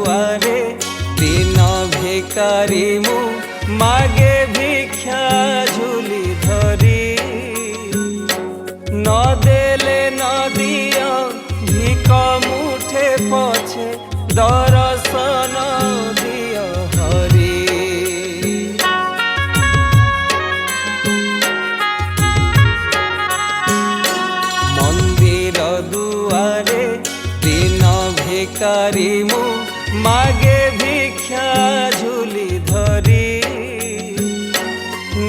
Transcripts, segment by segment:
दुआरे दिन भिकारी मु मागे भिक्षा झुली धरी न देले न दिया भिक मुठे पछे दर्शन दिया हरि मंदिर दुआरे दिन भिकारी मु मागे भिक्षा झुली धरी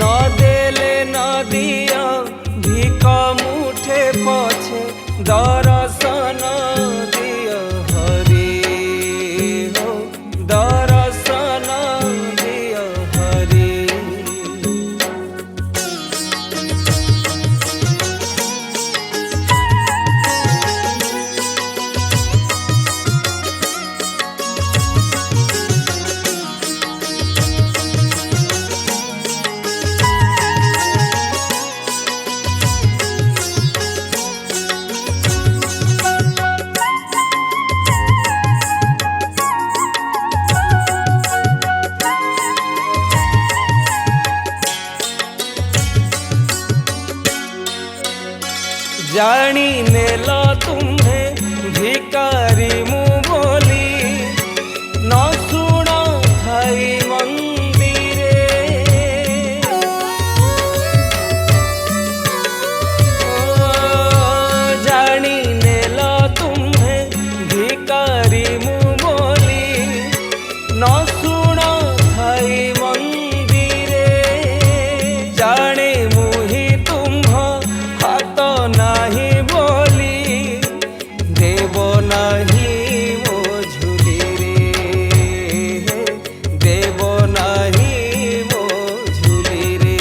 न देले न दिया भिक मुठे पछे दर्शन दिया हरि हो दर्शन दिया हरि। जानी नेल तुम्हें भिकारी मु बोली न शुण थाई मंदिरे जानी नेल तुम्हें भिकारी मु बोली न शुण थाई मंदिरे जाने मुही तुम्ह हाथ नाही बोली देव नाही मो झुली रे देव नाही मो झुली रे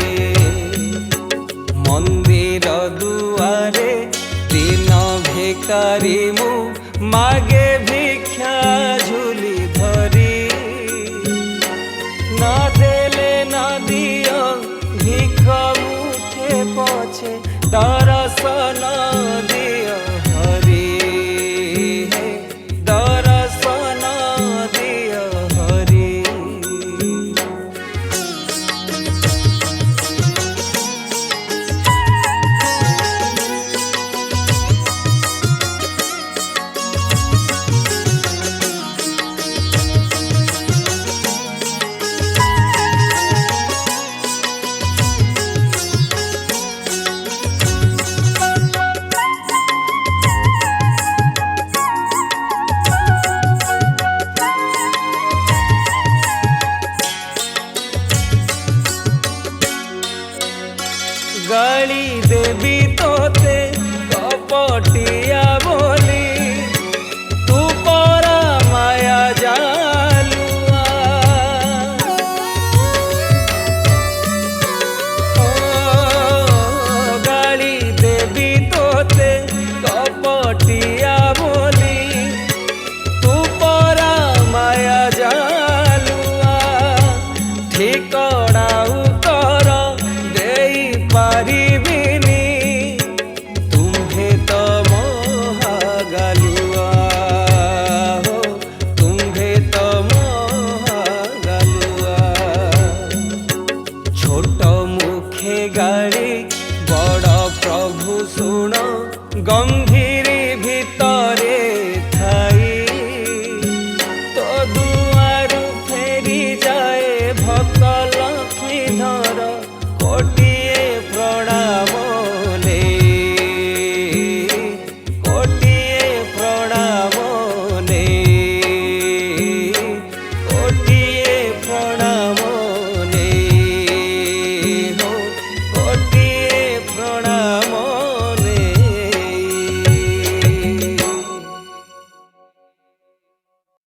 मंदिर दुआरे दिन भिकारी मु मागे भिक्षा झुली धरी न देले न दियो भिक मुठे पछे